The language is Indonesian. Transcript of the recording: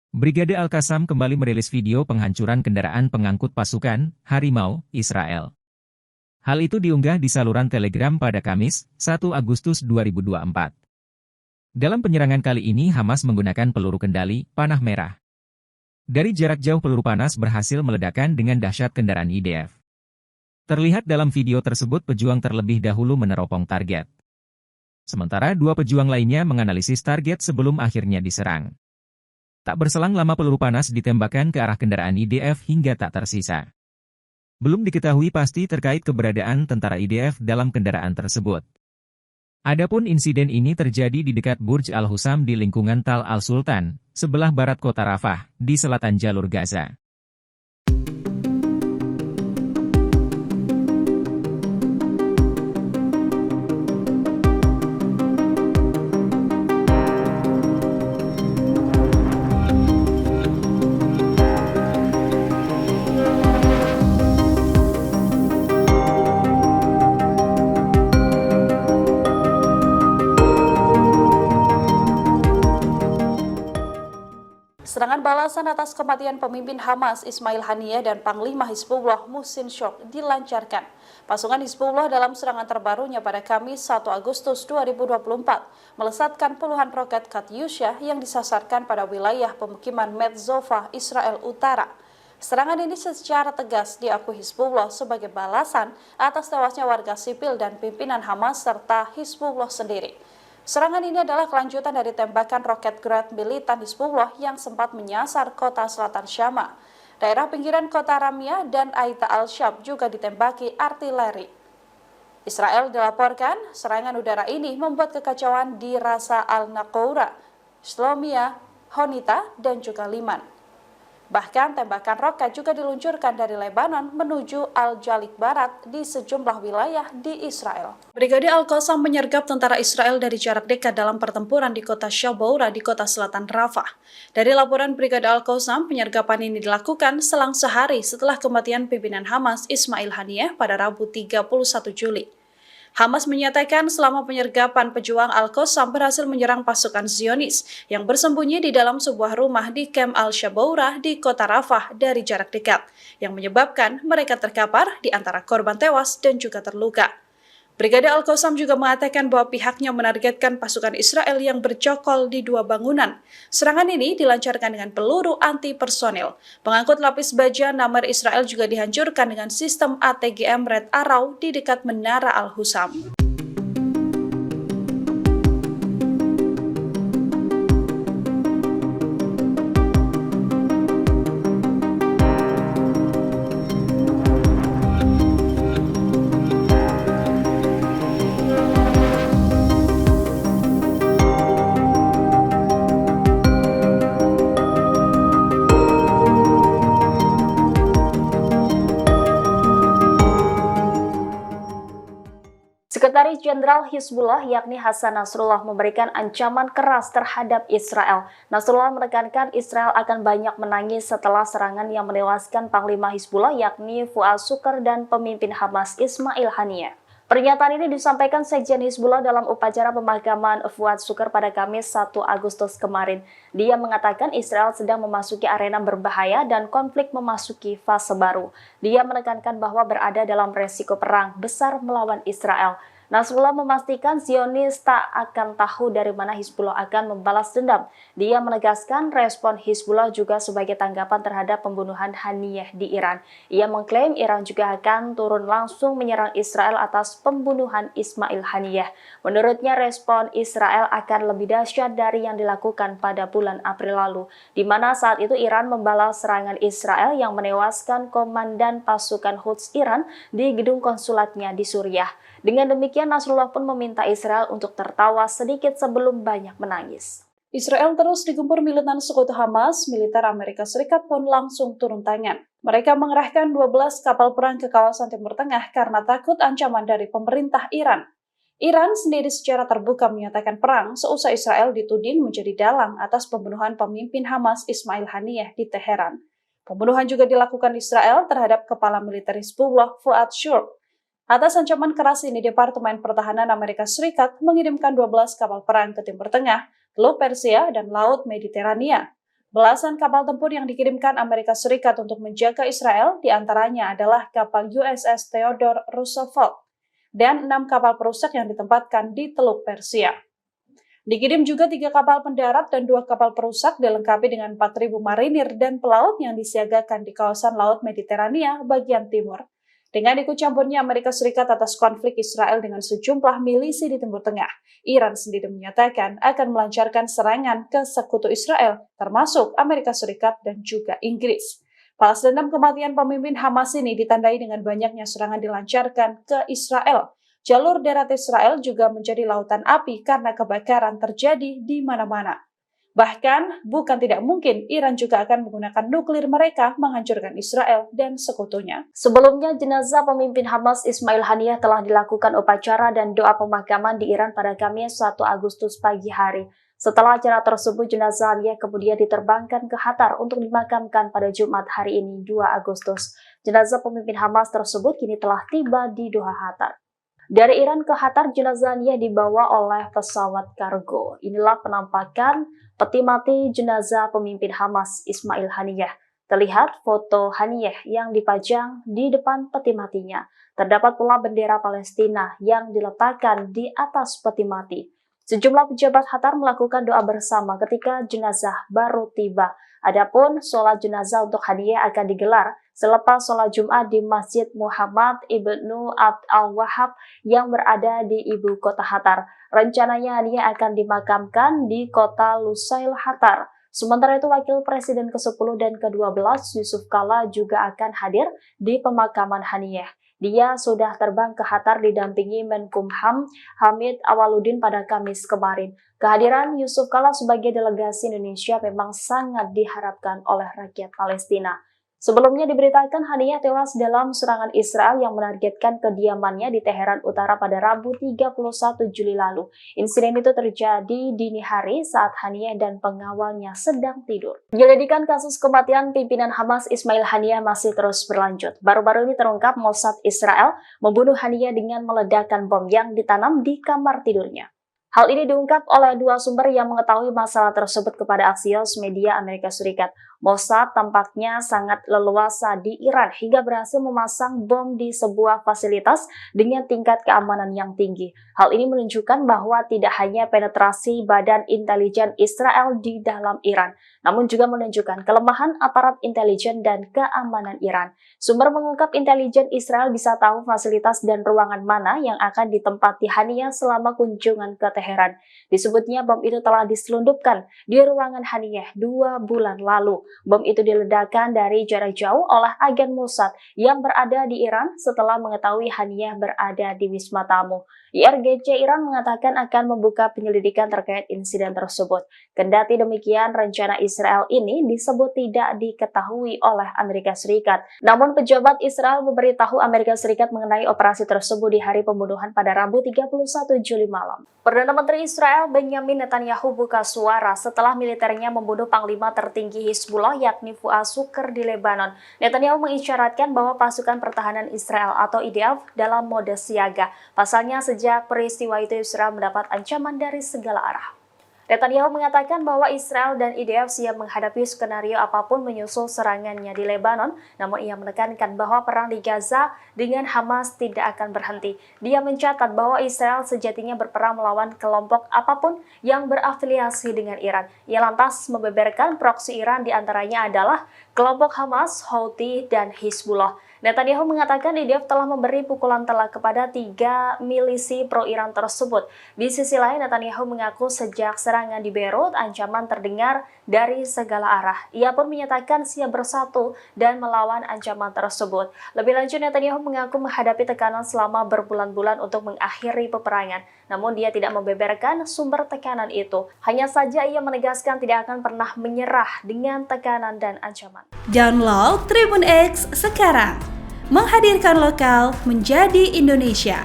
Brigade Al-Qassam kembali merilis video penghancuran kendaraan pengangkut pasukan Harimau Israel. Hal itu diunggah di saluran Telegram pada Kamis, 1 Agustus 2024. Dalam penyerangan kali ini Hamas menggunakan peluru kendali panah merah. Dari jarak jauh peluru panas berhasil meledakkan dengan dahsyat kendaraan IDF. Terlihat dalam video tersebut pejuang terlebih dahulu meneropong target. Sementara dua pejuang lainnya menganalisis target sebelum akhirnya diserang. Tak berselang lama peluru panas ditembakkan ke arah kendaraan IDF hingga tak tersisa. Belum diketahui pasti terkait keberadaan tentara IDF dalam kendaraan tersebut. Adapun insiden ini terjadi di dekat Burj Al-Hussam di lingkungan Tal Al-Sultan, sebelah barat kota Rafah, di selatan jalur Gaza. Serangan balasan atas kematian pemimpin Hamas Ismail Haniyeh dan Panglima Hizbullah Muhsin Shok dilancarkan. Pasukan Hizbullah dalam serangan terbarunya pada Kamis 1 Agustus 2024 melesatkan puluhan roket Katyusha yang disasarkan pada wilayah pemukiman Metzova, Israel Utara. Serangan ini secara tegas diakui Hizbullah sebagai balasan atas tewasnya warga sipil dan pimpinan Hamas serta Hizbullah sendiri. Serangan ini adalah kelanjutan dari tembakan roket Grad militan Hizbullah yang sempat menyasar kota selatan Syama. Daerah pinggiran kota Ramia dan Aita al-Shab juga ditembaki artileri. Israel dilaporkan serangan udara ini membuat kekacauan di Rasa al-Naqoura, Shlomia, Honita, dan juga Liman. Bahkan tembakan roket juga diluncurkan dari Lebanon menuju Al-Jalik Barat di sejumlah wilayah di Israel. Brigade Al-Qassam menyergap tentara Israel dari jarak dekat dalam pertempuran di kota Shaboura di kota selatan Rafah. Dari laporan Brigade Al-Qassam, penyergapan ini dilakukan selang sehari setelah kematian pimpinan Hamas Ismail Haniyeh pada Rabu 31 Juli. Hamas menyatakan selama penyergapan pejuang Al-Qassam berhasil menyerang pasukan Zionis yang bersembunyi di dalam sebuah rumah di Kem Al-Shaboura di kota Rafah dari jarak dekat, yang menyebabkan mereka terkapar di antara korban tewas dan juga terluka. Brigade Al-Qassam juga mengatakan bahwa pihaknya menargetkan pasukan Israel yang bercokol di dua bangunan. Serangan ini dilancarkan dengan peluru anti-personil. Pengangkut lapis baja Namar Israel juga dihancurkan dengan sistem ATGM Red Arrow di dekat Menara Al-Hussam. Sekretaris Jenderal Hizbullah yakni Hasan Nasrullah memberikan ancaman keras terhadap Israel. Nasrullah menekankan Israel akan banyak menangis setelah serangan yang menewaskan Panglima Hizbullah yakni Fuad Shukr dan pemimpin Hamas Ismail Haniyeh. Pernyataan ini disampaikan Sekjen Hizbullah dalam upacara pemakaman Fuad Shukr pada Kamis 1 Agustus kemarin. Dia mengatakan Israel sedang memasuki arena berbahaya dan konflik memasuki fase baru. Dia menekankan bahwa berada dalam resiko perang besar melawan Israel. Nasrullah memastikan Zionis tak akan tahu dari mana Hizbullah akan membalas dendam. Dia menegaskan respon Hizbullah juga sebagai tanggapan terhadap pembunuhan Haniyeh di Iran. Ia mengklaim Iran juga akan turun langsung menyerang Israel atas pembunuhan Ismail Haniyeh. Menurutnya respon Israel akan lebih dahsyat dari yang dilakukan pada bulan April lalu, di mana saat itu Iran membalas serangan Israel yang menewaskan komandan pasukan Quds Iran di gedung konsulatnya di Suriah. Dengan demikian, Nasrullah pun meminta Israel untuk tertawa sedikit sebelum banyak menangis. Israel terus digempur militan sekutu Hamas, militer Amerika Serikat pun langsung turun tangan. Mereka mengerahkan 12 kapal perang ke kawasan Timur Tengah karena takut ancaman dari pemerintah Iran. Iran sendiri secara terbuka menyatakan perang seusai Israel dituding menjadi dalang atas pembunuhan pemimpin Hamas Ismail Haniyeh di Teheran. Pembunuhan juga dilakukan Israel terhadap kepala militer Hizbullah Fuad Shukr. Atas ancaman keras ini, Departemen Pertahanan Amerika Serikat mengirimkan 12 kapal perang ke Timur Tengah, Teluk Persia, dan Laut Mediterania. Belasan kapal tempur yang dikirimkan Amerika Serikat untuk menjaga Israel, diantaranya adalah kapal USS Theodore Roosevelt dan 6 kapal perusak yang ditempatkan di Teluk Persia. Dikirim juga 3 kapal pendarat dan 2 kapal perusak dilengkapi dengan 4.000 marinir dan pelaut yang disiagakan di kawasan Laut Mediterania bagian timur. Dengan ikut campurnya Amerika Serikat atas konflik Israel dengan sejumlah milisi di Timur Tengah, Iran sendiri menyatakan akan melancarkan serangan ke sekutu Israel, termasuk Amerika Serikat dan juga Inggris. Balas dendam kematian pemimpin Hamas ini ditandai dengan banyaknya serangan dilancarkan ke Israel. Jalur darat Israel juga menjadi lautan api karena kebakaran terjadi di mana-mana. Bahkan, bukan tidak mungkin Iran juga akan menggunakan nuklir mereka menghancurkan Israel dan sekutunya. Sebelumnya, jenazah pemimpin Hamas Ismail Haniyeh telah dilakukan upacara dan doa pemakaman di Iran pada Kamis 1 Agustus pagi hari. Setelah acara tersebut, jenazah Haniyeh kemudian diterbangkan ke Qatar untuk dimakamkan pada Jumat hari ini 2 Agustus. Jenazah pemimpin Hamas tersebut kini telah tiba di Doha, Qatar. Dari Iran ke Qatar, jenazah Haniyeh dibawa oleh pesawat kargo. Inilah penampakan peti mati jenazah pemimpin Hamas Ismail Haniyeh. Terlihat foto Haniyeh yang dipajang di depan peti matinya. Terdapat pula bendera Palestina yang diletakkan di atas peti mati. Sejumlah pejabat Qatar melakukan doa bersama ketika jenazah baru tiba. Adapun sholat jenazah untuk Haniyeh akan digelar selepas sholat Jumat di Masjid Muhammad Ibnu Abd al-Wahhab yang berada di ibu kota Qatar. Rencananya Haniyeh akan dimakamkan di kota Lusail, Qatar. Sementara itu, Wakil Presiden ke-10 dan ke-12 Yusuf Kala juga akan hadir di pemakaman Haniyeh. Dia sudah terbang ke Qatar didampingi Menkumham Hamid Awaludin pada Kamis kemarin. Kehadiran Yusuf Kala sebagai delegasi Indonesia memang sangat diharapkan oleh rakyat Palestina. Sebelumnya diberitakan Haniyeh tewas dalam serangan Israel yang menargetkan kediamannya di Teheran Utara pada Rabu 31 Juli lalu. Insiden itu terjadi dini hari saat Haniyeh dan pengawalnya sedang tidur. Penyelidikan kasus kematian pimpinan Hamas Ismail Haniyeh masih terus berlanjut. Baru-baru ini terungkap Mossad Israel membunuh Haniyeh dengan meledakkan bom yang ditanam di kamar tidurnya. Hal ini diungkap oleh 2 sumber yang mengetahui masalah tersebut kepada Axios Media Amerika Serikat. Mossad tampaknya sangat leluasa di Iran hingga berhasil memasang bom di sebuah fasilitas dengan tingkat keamanan yang tinggi. Hal ini menunjukkan bahwa tidak hanya penetrasi badan intelijen Israel di dalam Iran, namun juga menunjukkan kelemahan aparat intelijen dan keamanan Iran. Sumber mengungkap intelijen Israel bisa tahu fasilitas dan ruangan mana yang akan ditempati Haniyeh selama kunjungan ke Teheran. Disebutnya bom itu telah diselundupkan di ruangan Haniyeh 2 bulan lalu. Bom itu diledakkan dari jarak jauh oleh agen Mossad yang berada di Iran setelah mengetahui Haniyeh berada di Wisma Tamu. IRGC Iran mengatakan akan membuka penyelidikan terkait insiden tersebut. Kendati demikian, rencana Israel ini disebut tidak diketahui oleh Amerika Serikat. Namun pejabat Israel memberitahu Amerika Serikat mengenai operasi tersebut di hari pembunuhan pada Rabu 31 Juli malam. Perdana Menteri Israel Benjamin Netanyahu buka suara setelah militernya membunuh Panglima tertinggi Hizbullah yakni Fuad Shukr di Lebanon. Netanyahu mengisyaratkan bahwa pasukan pertahanan Israel atau IDF dalam mode siaga. Pasalnya sejak peristiwa itu Israel mendapat ancaman dari segala arah. Netanyahu mengatakan bahwa Israel dan IDF siap menghadapi skenario apapun menyusul serangannya di Lebanon, namun ia menekankan bahwa perang di Gaza dengan Hamas tidak akan berhenti. Dia mencatat bahwa Israel sejatinya berperang melawan kelompok apapun yang berafiliasi dengan Iran. Ia lantas membeberkan proksi Iran diantaranya adalah kelompok Hamas, Houthi, dan Hizbullah. Netanyahu mengatakan IDF telah memberi pukulan telak kepada 3 milisi pro-Iran tersebut. Di sisi lain, Netanyahu mengaku sejak serangan di Beirut, ancaman terdengar dari segala arah. Ia pun menyatakan siap bersatu dan melawan ancaman tersebut. Lebih lanjut, Netanyahu mengaku menghadapi tekanan selama berbulan-bulan untuk mengakhiri peperangan. Namun dia tidak membeberkan sumber tekanan itu. Hanya saja ia menegaskan tidak akan pernah menyerah dengan tekanan dan ancaman. Download Tribun X sekarang. Menghadirkan lokal menjadi Indonesia.